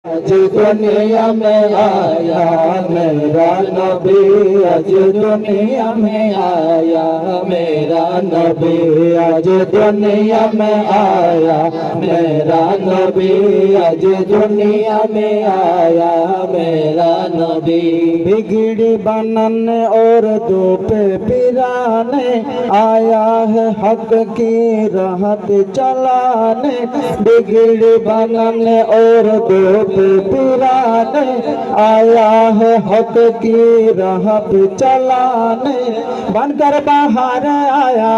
आज दुनिया में आया मेरा नबी, आज दुनिया में आया मेरा नबी, आज दुनिया में आया मेरा नबी, आज दुनिया में आया मेरा नबी। बिगड़ी बनाने और दो पे पिराने आया है हक की राहत चलाने, बिगड़ी बनाने और दो पिराने आया है हक की राह पे चलाने, बनकर बाहर आया,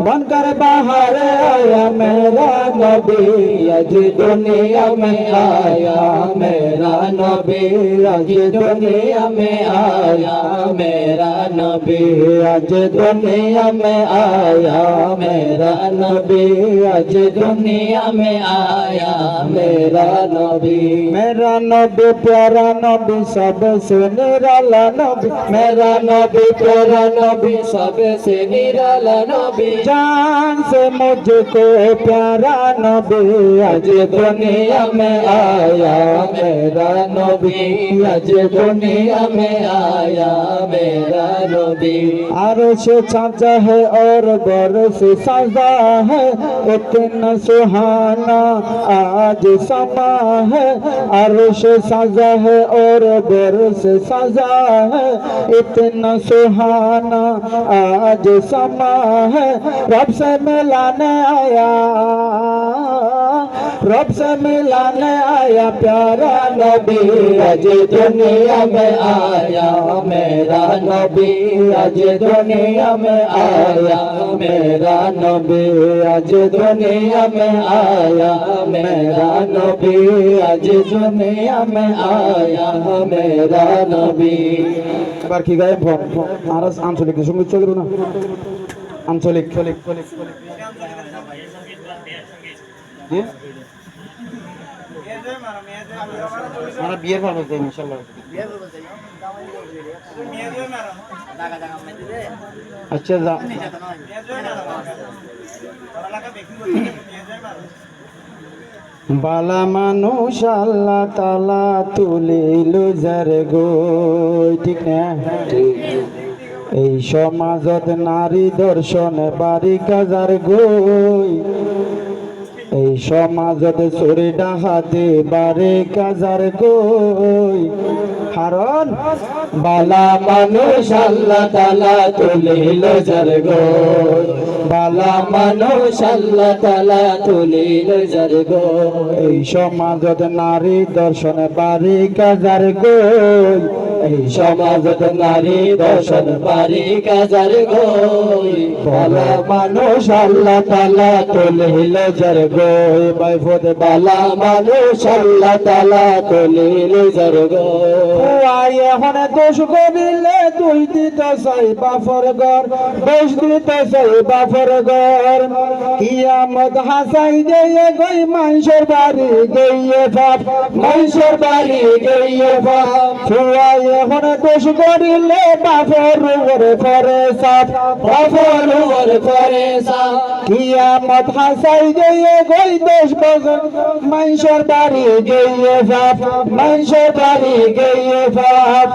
बनकर बाहर आया मेरा नबी, आज दुनिया में आया मेरा नबी, आज दुनिया में आया मेरा नबी, आज दुनिया में आया मेरा नबी, आज दुनिया में आया मेरा नबी। मेरा नबी प्यारा नबी सबसे निराला नबी, मेरा नबी प्यारा नबी सबसे निराला नबी, जान से मुझको प्यारा नबी, आज दुनिया में आया मेरा नबी, आज दुनिया में आया मेरा नबी। अर्श साजा है और बरस साजा है, इतना सुहाना आज समा है, अर्श साजा है और बरस साजा है, इतना सुहाना आज समा है, रब से मिलाने आया, रब से मिलाने आया प्यारा नबी, आज दुनिया में आया मेरा नबी, आज दुनिया में आया मेरा नबी, आज दुनिया में आया मेरा नबी, आज दुनिया में आया मेरा नबी। এবার কি গায়ে আর আঞ্চলিক সঙ্গীত চলবে না, আঞ্চলিক আমরা বিয়ের পর বলতে ইনশাআল্লাহ আচ্ছা যা বালা মানুষ আল্লাহ তাআলা তুলিল যারে গো, ঠিক না? এই সমাজত নারী দর্শন বাড়ি কাজার গই, এই সমাজত চোরে ডাহাতে বারে কাজার গই, কারণ বালা মানুষ আল্লাহ তাআলা তুলিল যার গই, বালা মানুষ আল্লাহ তাআলা তুলিল যার গই, এই সমাজত নারী দর্শন বাড়ি কাজার গই, এই সমাজত নারী দর্শন বাড়ি কাজার গই, বালা মানুষ আল্লাহ তাআলা তুলিল যার গই, বাইফত বালা মানুষ আল্লাহ তাআলা তুলিল যার গই। এখন দোষ করিলে তুই দিতে চাই বাফর ঘর, দোষ দিতে চাই বাফর ঘর, কিয়ামত হাসাই দিয়ে গই মানুষের বাড়ি গইয়ে বাপ, মানুষের বাড়ি গইয়ে বাপ, ফুয়াই এখন দোষ করিলে বাফর উপরে করে সাপ, বাফর উপরে করে সাপ, কিয়ামত হাসাই দিয়ে গই দোষ বছর মানুষের বাড়ি গইয়ে বাপ, মানুষের বাড়ি গইয়ে বাপ,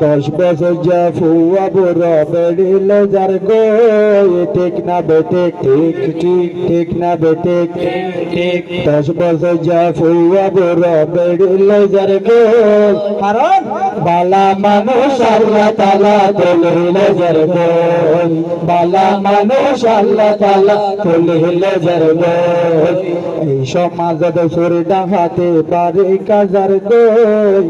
10 বছর যা ফুয়া বুড়ো বেড়িল যার গই, ঠিক না বেটে ঠিক ঠিক, ঠিক না বেটে ঠিক, 10 বছর যা ফুয়া বুড়ো বেড়িল যার গই, কারণ বালা মানুষ আল্লাহ তাআলা তুলিল যার গই, বালা মানুষ আল্লাহ তাআলা তুলিল যার গই, এই সমাজত চোরে ডাহাতে বাড়ি কাজার গই,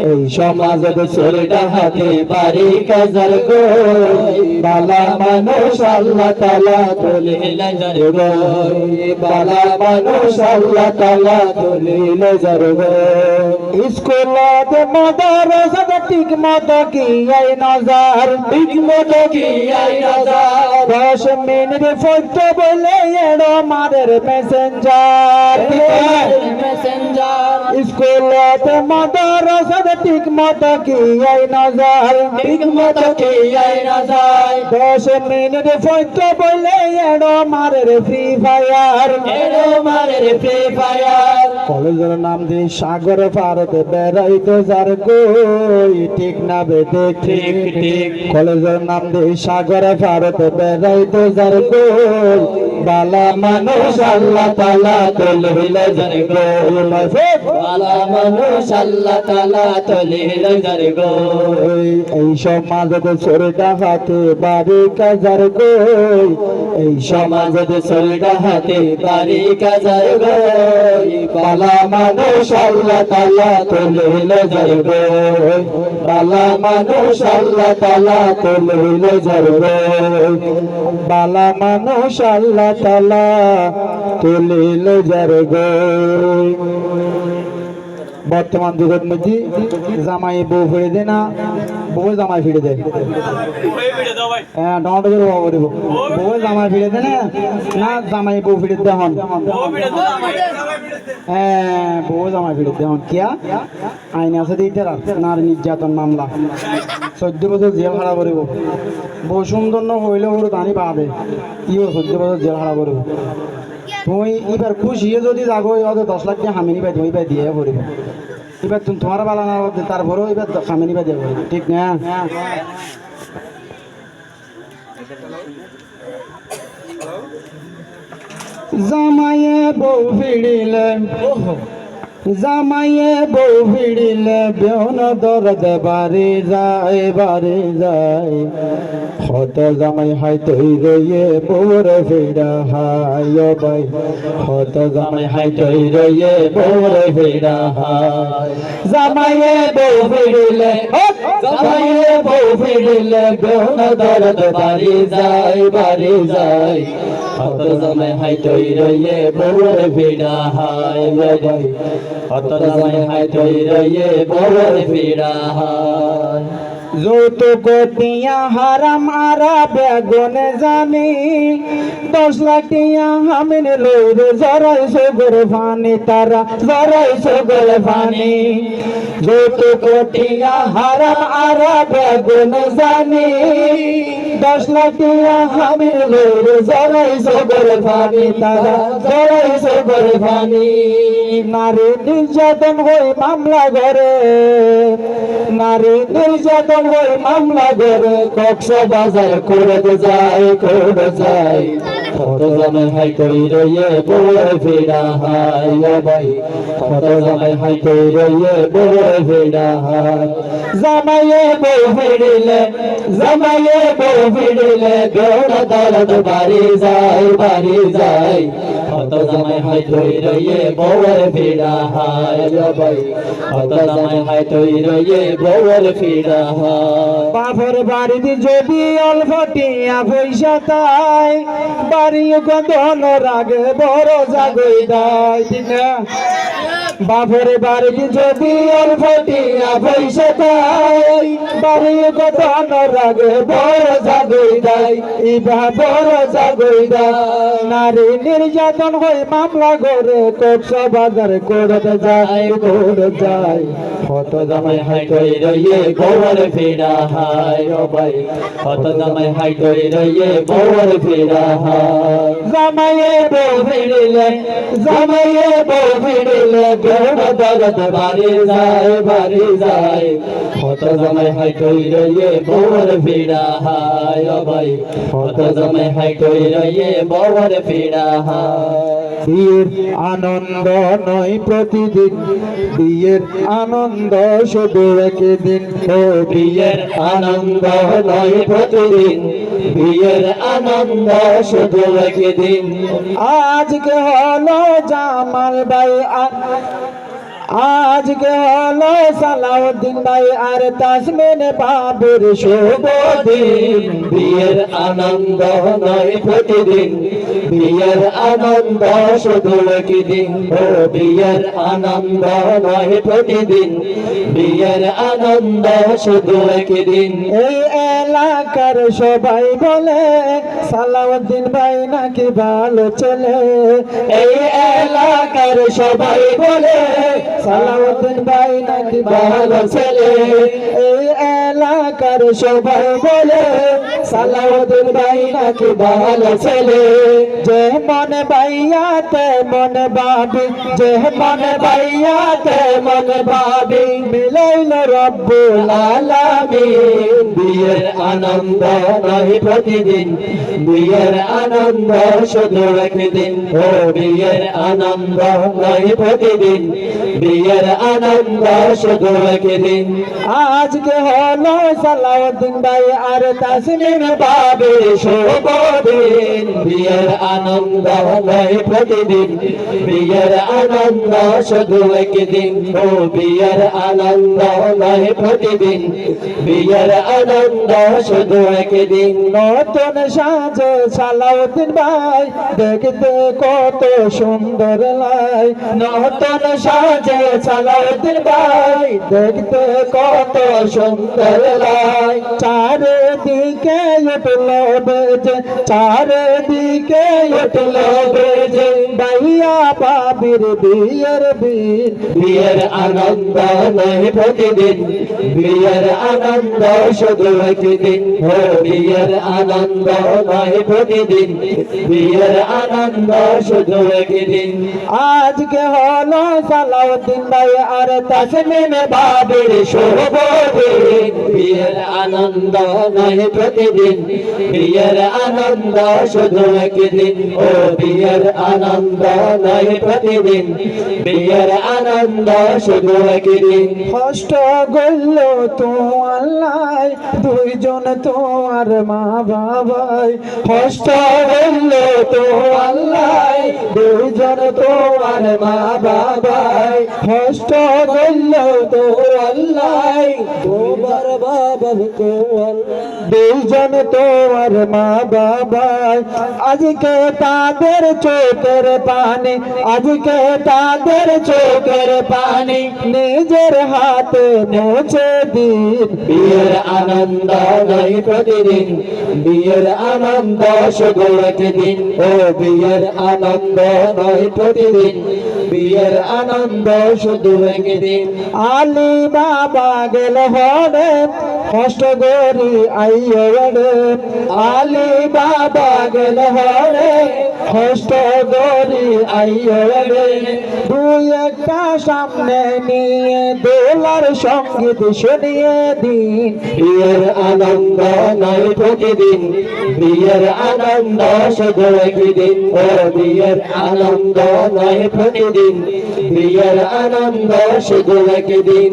এই সমাজত চোরে ডাহাতে বাড়ি কাজার গই, বালা মানুষ আল্লাহ তাআলা তুলিল যার গই, বালা মানুষ আল্লাহ তাআলা তুলিল যার গই। স্কুলত মাদ্রাসাত ঠিক মতো কি আই নজর, ঠিক মতো কি আই নজর, 10 মিনিট ফটো বলে এড়ো মারের মেসেঞ্জার, মেসেঞ্জার স্কুলত মাদ্রাসাত ঠিক মতো কি আই না যায়, ঠিক মতো কি আই না যায় 10 মিনিট ফটো বলে এড়ো মারে রে ফ্রি ফায়ার, এলো মারে রে ফ্রি ফায়ার কলেজের নাম দিয়ে সাগর পারতে বেড়াইতো যার কই ঠিক না বেদে ঠিক ঠিক কলেজের নাম দিয়ে সাগর পারতে বেড়াইতো যার কই বালা মানুষ আল্লাহ তাআলা তুলিলে যার কই বালা মানুষ আল্লাহ তাআলা তুলিলে যার কই এই সমাজে চোরটা হাতে বাড়ি কাজার কই এই সমাজে চলটা হাতে বাড়ি কাজার গই বালা মানুষ আল্লাহ তাআলা তুলিলে যার কই বালা মানুষ আল্লাহ তাআলা তুলিলে যার কই বালা মানুষ আল্লাহ তাআলা তুলিলে যার কই বর্তমান যুগের মধ্যে জামাই বউ ফিরে দেয় না, বউ জামাই ফিরে দেয়। হ্যাঁ ডমাটো করে বাবা বলিব বউ জামাই ফিরে দেয় না জামাই বউ ফিরে দেয় হন। হ্যাঁ বউ জামাই ফিরে দেয় হন কিয়া আইন আছে দিতে নারী নির্যাতন মামলা 14 বছর জেল হারা করিব। বউ সুন্দর ন হইলে ওর দানি পাবে ইও 14 বছর জেল হারা করিব। তুই এবার খুশিয়ে যদি যাগো ওদের 10 লাখ টাকা হামিনি পাই তুমি পাই দিয়ে পড়িব। এবার তুমি তোমার বালা না তারপরেও এবার হামিনি পাই দিয়ে পড়িব ঠিক না। জামাইয়ে বউ ফিরিলে জামাইয়ে বউ ফিরিলে বেউন দরদ বাড়ি যায় বাড়ি যায় হত জামাই হাই তৈ রয়ে বউর ফিরা হায় ভাই হত জামাই হাই তৈ রয়ে বউর ফিরা হায় জামাইয়ে বউ ফিরিলে জামাইয়ে বউ ফিরিলে বেউন দরদ বাড়ি যায় বাড়ি যায় হত জামাই হাই তৈ রয়ে বউর ফিরা হায় ভাই হত জামাই হাই তৈ রয়ে বউর ফিরা হায় যৌতুক টিয়া হারাম আরা বেগুনে জানি 10 লাখ টিয়া হামিন লইরে জরাই সগর ফানি তারা জরাই সগর ফানি যৌতুক টিয়া হারাম আরা বেগুনে জানি 10 লাখ টিয়া হামিন লইরে জরাই সগর ফানি তারা জরাই সগর ফানি নারী নির্যাতন হই মামলা ঘরে নারী নির্যাতন হই মামলা ঘরে কক্সবাজার করে যায় কত জামাই হাই তৈ রয়ে বউর ফিরা হায় ভাই কত জামাই হাই তৈ রয়ে বউর ফিরা হায় জামাইয়ে বউ ফিরিলে জামাইয়ে বউ ফিরিলে বেউন দরদ বাড়ি যায় বাড়ি যায় কত জামাই হাই তৈ রয়ে বউর ফিরা হায় ভাই কত জামাই হাই তৈ রয়ে বউর ফিরা হায় বাপর বাড়িতে যদি অল্প টিয়া পয়সা তাই বাড়ি গন্ধন রাগে বড় জাগই দেয় ঠিক না। বাপর বাড়িতে যদি অল্প টিয়া পয়সা তাই বাড়ি গন্ধন রাগে বড় জাগই দেয় ইবা বড় জাগই দেয় নারী নির্যাতন হই মামলা করে কক্সবাজার করতে যায় কত জামাই হাই তৈ রয়ে বউর ফিরা হায় ভাই কত জামাই হাই তৈ রয়ে বউর ফিরা হায় জামাইয়ে বউ ফিরিলে জামাইয়ে বউ ফিরিলে বেউন দরদ বাড়ি যায় কত জামাই হাই তৈ রয়ে বউর ফিরা হায় ভাই কত জামাই হাই তৈ রয়ে বউর ফিরা হায় বিয়ের আনন্দ নয় প্রতিদিন বিয়ের আনন্দ শুধু একদিন ও বিয়ের আনন্দ নয় প্রতিদিন বিয়ের আনন্দ শুধু একদিন আজকে হলো জামাল ভাই আজকে হলো সালাউদ্দিন ভাই আর তাসমিন বাবুর শুভ দিন বিয়ের আনন্দ নয় প্রতিদিন বিয়ের আনন্দ শুধু একদিন ও বিয়ের আনন্দ নয় প্রতিদিন বিয়ের আনন্দ শুধু একদিন এই এলাকার সবাই বলে সালাউদ্দিন ভাই নাকি ভালো ছেলে এই এলাকার সবাই বলে সালাউদ্দিন ভাই নাকি ভালো ছেলে এই এলাকার সবাই বলে সালাউদ্দিন ভাই নাকি ভালো ছেলে যে মনে বাইয়াতে মনে ভাবি যে মনে বাইয়াতে মনে ভাবি মিলাইল রব্বুল আলামিন বিয়ের আনন্দ নয় প্রতিদিন বিয়ের আনন্দ শুধু একদিন ও বিয়ের আনন্দ নয় প্রতিদিন বিয়ের আনন্দ শুধু একদিন আজকে হলো সালাউদ্দিন ভাই আর তাসনিম বাবির শুভ দিন বিয়ের আনন্দ নয় প্রতিদিন বিয়ের আনন্দ শুধু একদিন ও বিয়ের আনন্দ নয় প্রতিদিন বিয়ের আনন্দ শুধু একদিন নতুন সাজে সালাউদ্দিন ভাই দেখতে কত সুন্দর লাই নতুন সাজে সালাউদ্দিন ভাই দেখতে কত সুন্দর লাই চারিদিকে উঠল বেজে চারিদিকে উঠল বেজে ভাইয়া বাবির বিয়ের বীর বিয়ের আনন্দ নয় প্রতিদিন বিয়ের আনন্দ শুধু একদিন ও বিয়ের আনন্দ নয় প্রতিদিন বিয়ের আনন্দ শুধু একদিন আজকে হলো সালাউদ্দিন ভাই আর তাসনিম বাবির শুভ দিন বিয়ের আনন্দ নয় প্রতিদিন বিয়ের আনন্দ শুধু একদিন ও বিয়ের আনন্দ নয় প্রতিদিন বিয়ের আনন্দ শুধু একদিন কষ্ট গইল তো আল্লাহ দুইজন তোমার মা বাবাই কষ্ট গইল তো আল্লাহ দুইজন তোমার মা বাবাই কষ্ট গইল তো আল্লাহ তোমার বাবা তোমার দুইজন তোমার মা বাবাই আজকে তাদের চোখের পানি আজকে তাদের চোখের পানি নিজের হাতে মুছে দিন বিয়ের আনন্দ নয় প্রতিদিন বিয়ের আনন্দ শুধু একদিন ও বিয়ের আনন্দ নয় প্রতিদিন বিয়ের আনন্দ শুধু একদিন আলী বাবা গেল হরে কষ্ট গরি আইয়রে আলী বাবা গেল হরে কষ্ট গরি আইয়রে দুই একটা সামনে নিয়ে দোলার সঙ্গীত শুনিয়ে দিন বিয়ের আনন্দ নয় প্রতিদিন বিয়ের আনন্দ শুধু একদিন ও বিয়ের আনন্দ নয় প্রতিদিন বিয়ের আনন্দ শুধু একদিন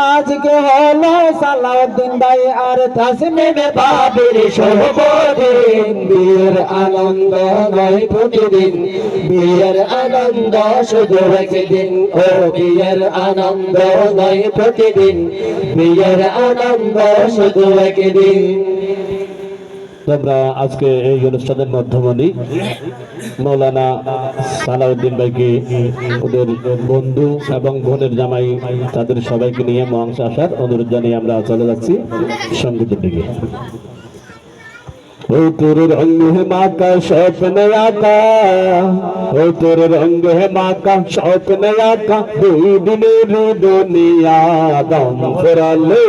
আজকে হলো সালাউদ্দিন ভাই আর তাসনিম বাবির শুভ দিন বিয়ের আনন্দ নয় প্রতিদিন বিয়ের আনন্দ শুধু একদিন ও বিয়ের আনন্দ নয় প্রতিদিন বিয়ের আনন্দ শুধু একদিন আমরা আজকে এই অনুষ্ঠানের মাধ্যমে মৌলানা সালাউদ্দিন ভাইকে ওদের বন্ধু এবং বোনের জামাই তাদের সবাইকে নিয়ে মঞ্চে আসার অনুরোধ জানিয়ে আমরা চলে যাচ্ছি সঙ্গীতের দিকে। ও তোর রঙ হে মাকা স্বপ্ন আকা ও তোর রঙ হে মাকা স্বপ্ন আকা দুই দিনের দুনিয়া দম ফেরালে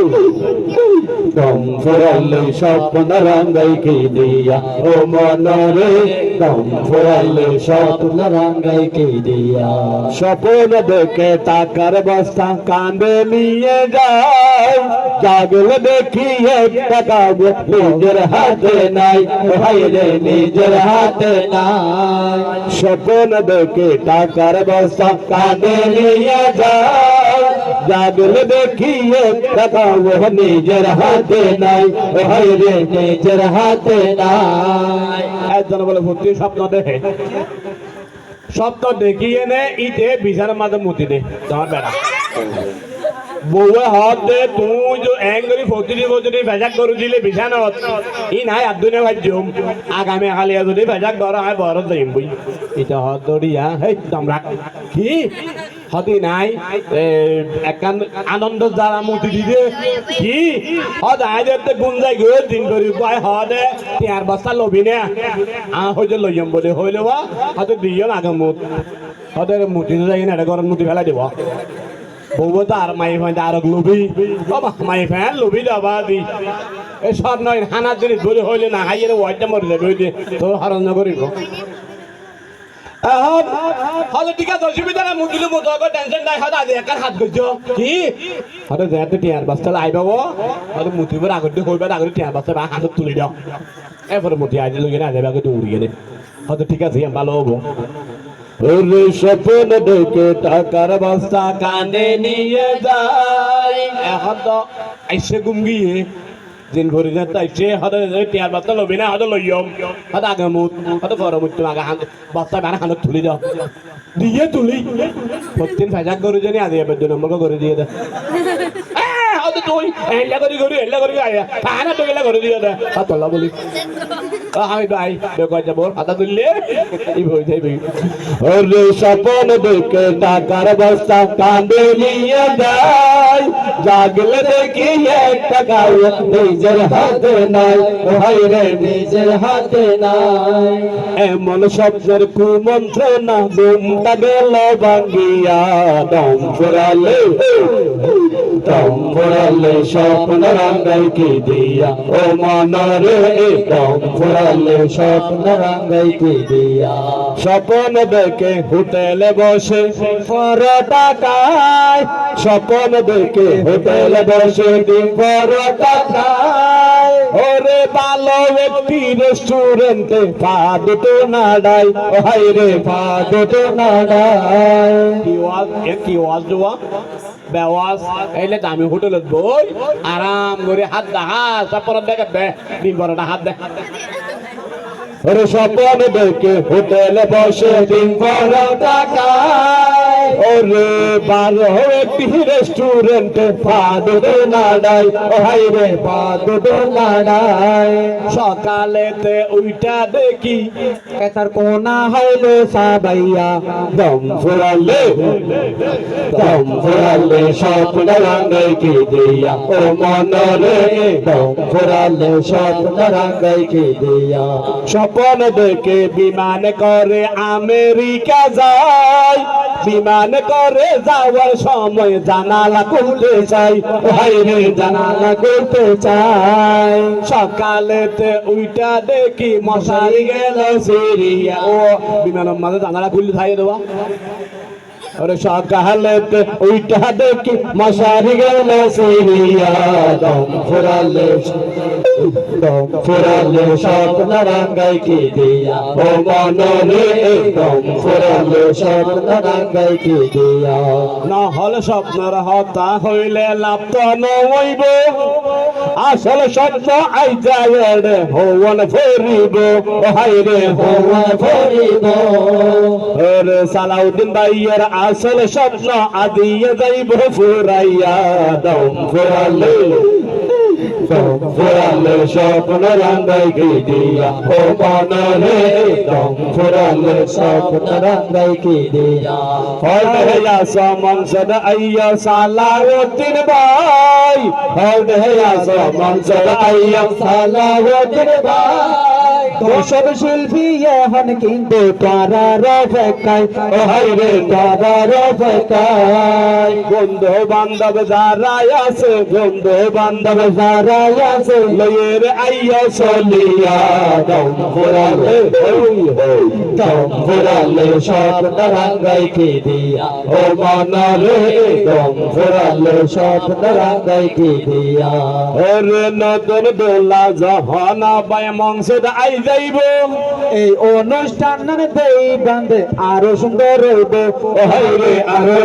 স্বপ্ন রঙাই কে দিয়া ও মনরে দম ফেরালে স্বপ্ন রঙাই কে দিয়া স্বপ্ন দেখে টাকার বস্তা কাঁদে নিয়ে যায় জাগলে দেখিয়ে টাকা নিজের হাতে নাই ভাই রে নিজের হাতে নাই স্বপ্ন দেখে টাকার বস্তা কাঁদে নিয়ে যায় জাগলে দেখিয়ে টাকা নিজের হাতে নাই ভাই রে নিজের হাতে নাই। একজন বলে ভর্তি স্বপ্ন দেখে স্বপ্ন দেখিয়ে নে ইতে বিছার মাঝে মুতি দে তোমার বেড়া বউয়ে হাত দে তুই যে এঙ্গরি ফজরি ভেজাক গরু দিলে বিছানত ই নাই আদুনে ভাজ্যম আগামী কালিয়া যদি ভেজাক গরু হয় বড় যাইম বই এটা হাত দড়িয়া হেই দমরা কি হদি নাই একান আনন্দ যারা মুতি দিদে কি হদ আইতে গুঞ্জাই গো দিন করি পায় হদে তিয়ার বস্তা লবি না হইতে লইম বলে হইলে বা হয়তো দিও আগামত হদের মুতি যাই না গরম মুতি ফেলাই দিব বউ তো আর মাই ফান আর লুবি ও মাই ফান লুবি দাবা দি এ সব নয় হানার জিনিস বলে হইলে না হাইয়ের ওয়াইটা মরে যাবে ওই যে তো হারণ না করিব হলে ঠিক আছে অসুবিধা না মুখ দিলে মতো টেনশন নাই হয়তো আজ একার হাত করছো কি হয়তো যেতে টিয়ার বাস্তা লাইব হয়তো মুতিবার আগতে হইবার আগতে টিয়ার বাস্তা বা হাতত তুলে দাও এরপরে মুতি আজ লগে না যাবে আগে উড়ি গেলে হয়তো ঠিক আছে ভালো হবো ওরে স্বপ্ন দেখে টাকার বস্তা কানে নিয়ে যাই এখন তো আইসে গুমগিয়ে দিন ভরি না তাইছে হয়তো টিয়ার বাস্তা লবি না হয়তো লইয়ম হয়তো আগে মুত হয়তো পরে মুত আগে হাত বস্তা বানা হাতত তুলে দাও দিয়ে তুলি প্রতিদিন ফাজাক করে জানি আজ এবার দুই নম্বর করে দিয়ে দে হয়তো তুই এল্লা করি আয়া খানা তো এল্লা করে দিয়ে দে তোলা বলি আমি ভাই বেকার যাবো হাতা তুললে এই বই যাইবি ওরে স্বপ্ন দেখে টাকার বস্তা কাঁদে নিয়ে যায় জাগলে দেখি একটা গায়ে নিজের হাতে নাই ভাই রে নিজের হাতে নাই এমন স্বপ্নের কুমন্ত্রণা ঘুমটা গেল ভাঙ্গিয়া দম ফুরালে স্বপ্ন রাঙ্গাইকে দিয়া ও মনরে দম ফুরালে স্বপ্ন রাঙ্গাইকে দিয়া স্বপ্ন দেখে হোটেলে বসে পর টাকায় স্বপ্ন দেখে হোটেলে বসে পর টাকায় ওরে ভালো একটি রেস্টুরেন্টে পা দুটো নাড়াই হাই রে পা দুটো নাড়াই কি ওয়াজ দেওয়া বেওয়াজ এলে দামি হোটেলত বই আরাম করে হাত দেখা তারপর দেখে দিন বড়টা হাত দেখ ওরে স্বপ্ন দেখে হোটেলে বসে দিন বড় টাকায় ওরে ভালো একটি রেস্টুরেন্টে পা দুটো নাড়াই হাই রে পা দুটো নাড়াই সকালেতে উইটা দেখি এটার কোনা হইলো সাবাইয়া দম ফুরালে স্বপ্ন রাঙ্গাইকে দিয়া ও মনরে দম ফুরালে স্বপ্ন রাঙ্গাইকে দিয়া স্বপ্ন দেখে বিমান করে আমেরিকা যায় বিমান করে যাওয়ার সময় জানালা খুলতে চাই ভাই রে জানালা খুলতে চাই সকালেতে উইটা দেখি মশারি গেল সিরিয়া ও বিমানের মাঝে জানালা খুলতে থাইয়ে দেওয়া ওরে সকালেতে উইটা দেখি মশারি গেল সিরিয়া দম ফুরালে স্বপ্ন রাঙ্গাইকে দিয়া ও মনরে দম ফুরালে স্বপ্ন রাঙ্গাইকে দিয়া না হলে স্বপ্নের হতা হইলে লাভ তো নইব আসল স্বপ্ন আই যায় রে হওয়ান ফরিব হাই রে হওয়ান ফরিব ওরে সালাউদ্দিন ভাইয়ের আসল স্বপ্ন আদিয়ে যাইব ফুরাইয়া দম ফুরালে স্বপ্ন রাঙ্গাইকে দিয়া ও মনরে দম ফুরালে স্বপ্ন রাঙ্গাইকে দিয়া হলদেয়া সমনসদ আইয়া সালাউদ্দিন ভাই হলদেয়া সমনসদ আইয়া সালাউদ্দিন ভাই দর্শক শিল্পী এখন কিন্তু তারার অপেক্ষায় ও হাই রে তারার অপেক্ষায় বন্ধু বান্ধব যারা আছে বন্ধু বান্ধব যারা আছে লয়ের আইয়া চলিয়া দম ফুরালে স্বপ্ন রাঙ্গাইকে দিয়া ও মনরে দম ফুরালে স্বপ্ন রাঙ্গাইকে দিয়া ওরে নতুন দোলা যখন আবাই মংসদ আই যাইব এই অনুষ্ঠান দেই বান্ধে আরো সুন্দর হইব ও হাই রে আরো